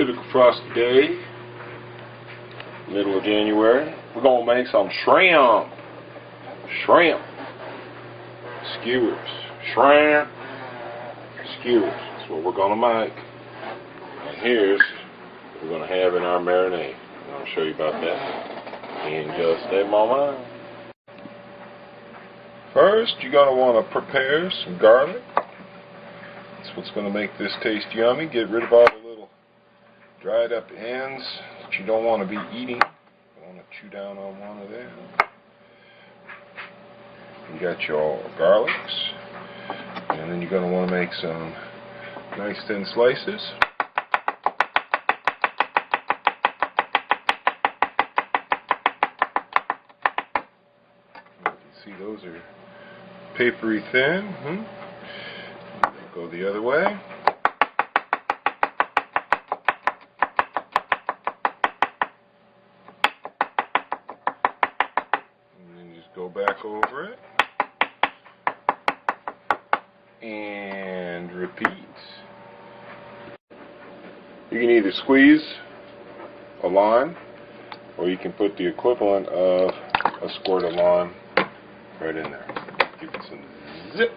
Typical frosty day, middle of January. We're going to make some shrimp. Skewers. Shrimp. Skewers. That's what we're going to make. And here's what we're going to have in our marinade. I'll show you about that in just a moment. First, you're going to want to prepare some garlic. That's what's going to make this taste yummy. Get rid of all the little dried up ends that you don't want to be eating. You want to chew down on one of them. You got your garlics, and then you're going to want to make some nice thin slices. You can see those are papery thin. Go the other way. And then just go back over it. And repeat. You can either squeeze a lime, or you can put the equivalent of a squirt of lime right in there. Give it some zip.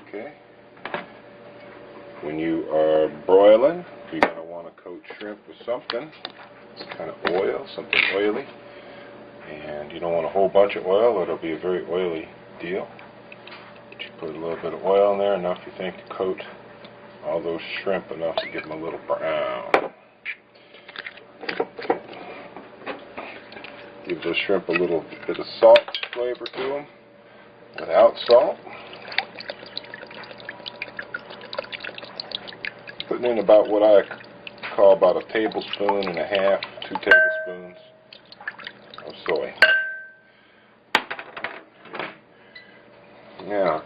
Okay. When you are broiling, you're going to want to coat shrimp with something. It's kind of oil, something oily. And you don't want a whole bunch of oil, or it'll be a very oily deal. But you put a little bit of oil in there, enough you think to coat all those shrimp, enough to give them a little brown. Give those shrimp a little bit of salt flavor to them, without salt. Putting in about what I call about a tablespoon and a half, 2 tablespoons of soy. Now,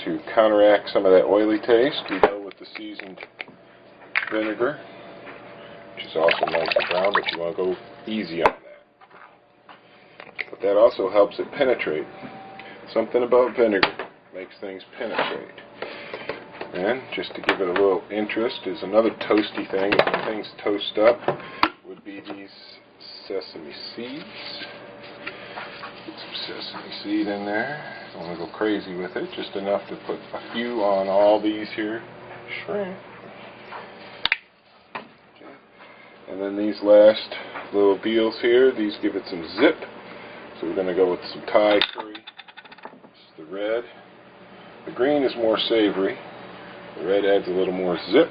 to counteract some of that oily taste, we go with the seasoned vinegar, which is also nice and brown, but you want to go easy on that. But that also helps it penetrate. Something about vinegar makes things penetrate. And just to give it a little interest is another toasty thing. If things toast up, would be these sesame seeds. Get some sesame seed in there. Don't want to go crazy with it. Just enough to put a few on all these here shrimp. Okay. And then these last little deals here, these give it some zip. So we're going to go with some Thai curry. This is the red. The green is more savory. The red adds a little more zip.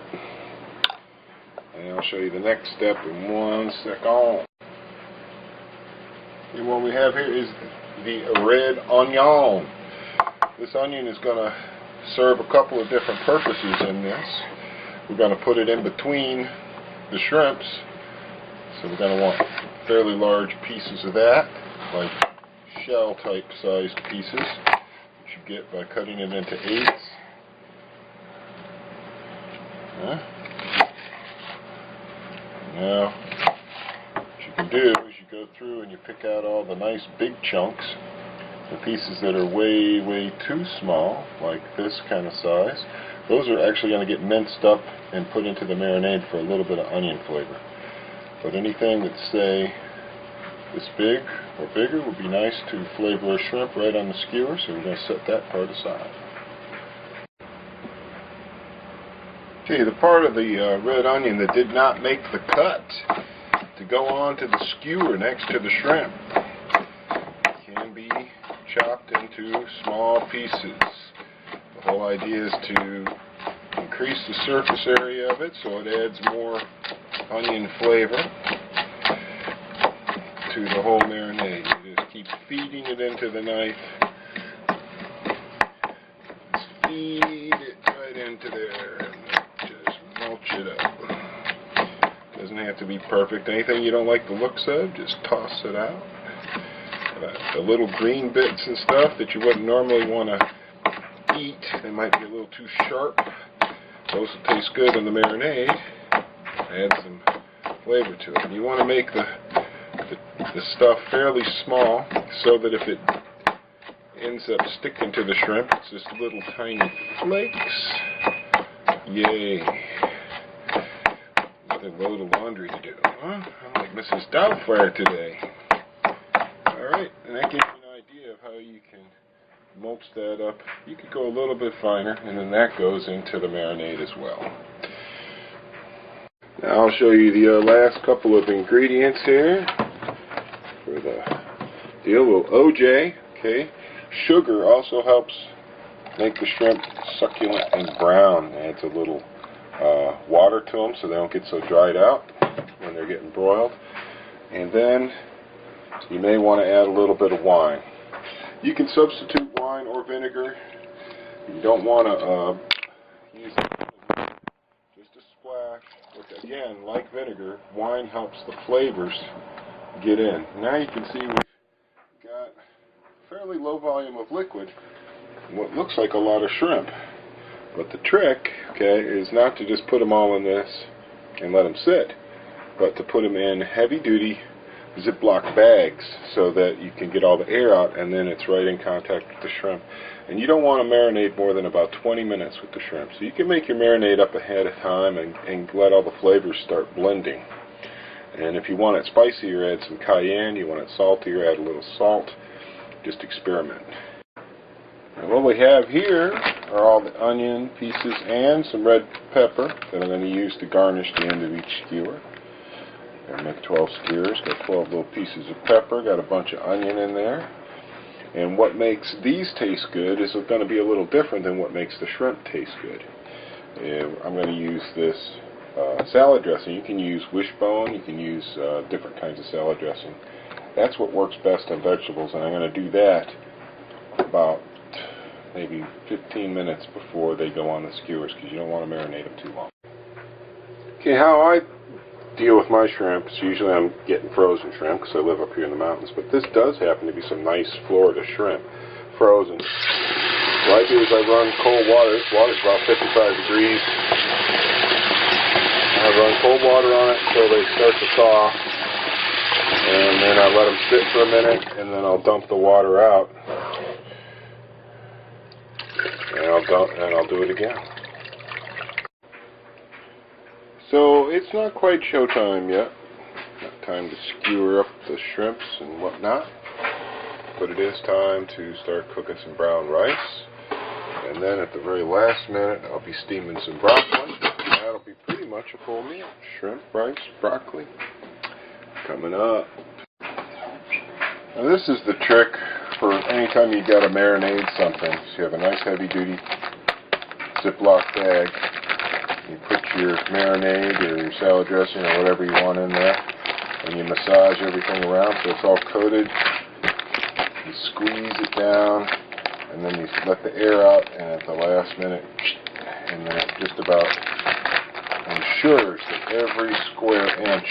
And I'll show you the next step in 1 second. And what we have here is the red onion. This onion is going to serve a couple of different purposes in this. We're going to put it in between the shrimps. So we're going to want fairly large pieces of that, like shell type sized pieces, which you get by cutting it into 8s. Now, what you can do is you go through and you pick out all the nice big chunks, the pieces that are way too small, like this kind of size. Those are actually going to get minced up and put into the marinade for a little bit of onion flavor. But anything that's, say, this big or bigger would be nice to flavor a shrimp right on the skewer, so we're going to set that part aside. Okay, the part of the red onion that did not make the cut to go on to the skewer next to the shrimp can be chopped into small pieces. The whole idea is to increase the surface area of it so it adds more onion flavor to the whole marinade. You just keep feeding it into the knife. Just feed it right into there. Mulch it up. Doesn't have to be perfect. Anything you don't like the looks of, just toss it out. The little green bits and stuff that you wouldn't normally want to eat, they might be a little too sharp. Those will taste good in the marinade. Add some flavor to it. And you want to make the stuff fairly small so that if it ends up sticking to the shrimp, it's just little tiny flakes. Yay. another load of laundry to do, huh? I'm like Mrs. Doubtfire today. Alright, and that gives you an idea of how you can mulch that up. You could go a little bit finer, and then that goes into the marinade as well. Now I'll show you the last couple of ingredients here for the deal. Well, OJ, okay. Sugar also helps make the shrimp succulent and brown. Adds a little water to them so they don't get so dried out when they're getting broiled. And then you may want to add a little bit of wine. You can substitute wine or vinegar. You don't want to use just a splash. But again, like vinegar, wine helps the flavors get in. Now you can see we've got a fairly low volume of liquid, what looks like a lot of shrimp. But the trick, okay, is not to just put them all in this and let them sit, but to put them in heavy-duty Ziploc bags so that you can get all the air out, and then it's right in contact with the shrimp. And you don't want to marinate more than about 20 minutes with the shrimp. So you can make your marinade up ahead of time and let all the flavors start blending. And if you want it spicier, add some cayenne. You want it saltier, add a little salt. Just experiment. And what we have here are all the onion pieces and some red pepper that I'm going to use to garnish the end of each skewer. I make 12 skewers, got 12 little pieces of pepper, got a bunch of onion in there. And what makes these taste good is going to be a little different than what makes the shrimp taste good. I'm going to use this salad dressing. You can use wishbone, you can use different kinds of salad dressing. That's what works best on vegetables, and I'm going to do that about maybe 15 minutes before they go on the skewers, because you don't want to marinate them too long. Okay, how I deal with my shrimp is usually I'm getting frozen shrimp because I live up here in the mountains, but this does happen to be some nice Florida shrimp, frozen. What I do is I run cold water. This water's about 55 degrees. I run cold water on it until they start to thaw, and then I let them sit for a minute, and then I'll dump the water out, and I'll do it again. So it's not quite showtime yet. Not time to skewer up the shrimps and whatnot, but it is time to start cooking some brown rice. And then at the very last minute, I'll be steaming some broccoli. And that'll be pretty much a full meal. Shrimp, rice, broccoli. Coming up. Now this is the trick for anytime you got to marinade something. So you have a nice heavy-duty Ziploc bag. You put your marinade or your salad dressing or whatever you want in there, and you massage everything around so it's all coated. You squeeze it down, and then you let the air out, and at the last minute, and then it just about ensures that every square inch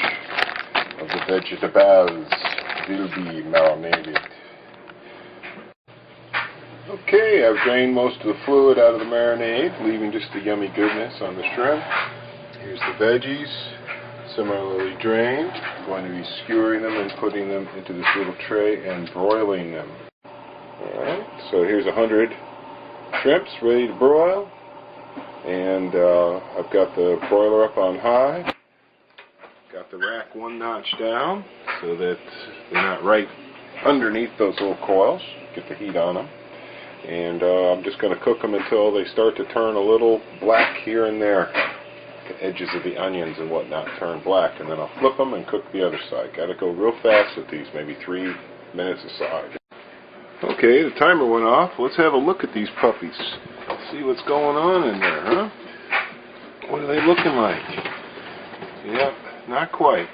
of the vegetables will be marinated. Okay, I've drained most of the fluid out of the marinade, leaving just the yummy goodness on the shrimp. Here's the veggies, similarly drained. I'm going to be skewering them and putting them into this little tray and broiling them. Alright, so here's 100 shrimps ready to broil, and I've got the broiler up on high. Got the rack one notch down so that they're not right underneath those little coils. Get the heat on them. And I'm just going to cook them until they start to turn a little black here and there. The edges of the onions and whatnot turn black, and then I'll flip them and cook the other side. Got to go real fast with these, maybe 3 minutes a side. Okay, the timer went off. Let's have a look at these puppies. See what's going on in there, huh? What are they looking like? Yep, not quite.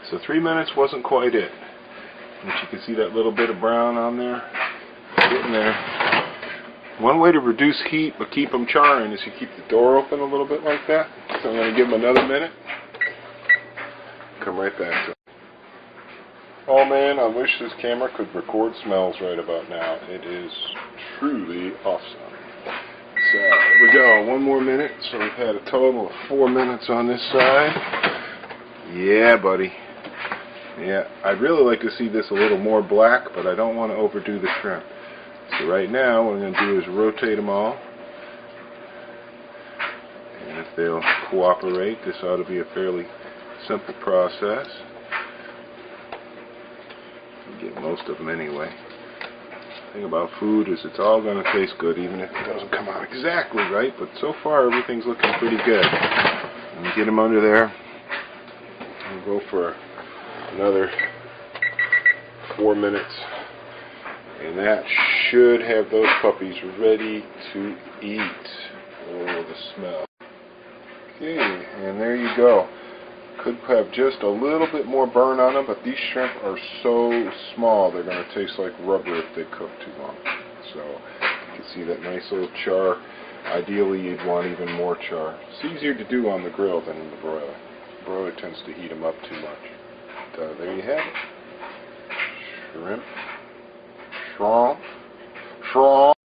So 3 minutes wasn't quite it. But you can see that little bit of brown on there. Getting there. One way to reduce heat but keep them charring is you keep the door open a little bit like that. So I'm going to give them another minute. Come right back to it. Oh man, I wish this camera could record smells right about now. It is truly awesome. So here we go, 1 more minute. So we've had a total of 4 minutes on this side. Yeah, buddy. Yeah, I'd really like to see this a little more black, but I don't want to overdo the shrimp. So right now, what I'm going to do is rotate them all. And if they'll cooperate, this ought to be a fairly Simple process. You get most of them anyway. The thing about food is it's all going to taste good even if it doesn't come out exactly right, but so far everything's looking pretty good. And you get them under there, and go for another 4 minutes, and that should have those puppies ready to eat. Oh, the smell. Okay, and there you go. Could have just a little bit more burn on them, but these shrimp are so small they're going to taste like rubber if they cook too long. So you can see that nice little char. Ideally you'd want even more char. It's easier to do on the grill than in the broiler. The broiler tends to heat them up too much. But, there you have it. Shrimp. Shrimp. Shrimp.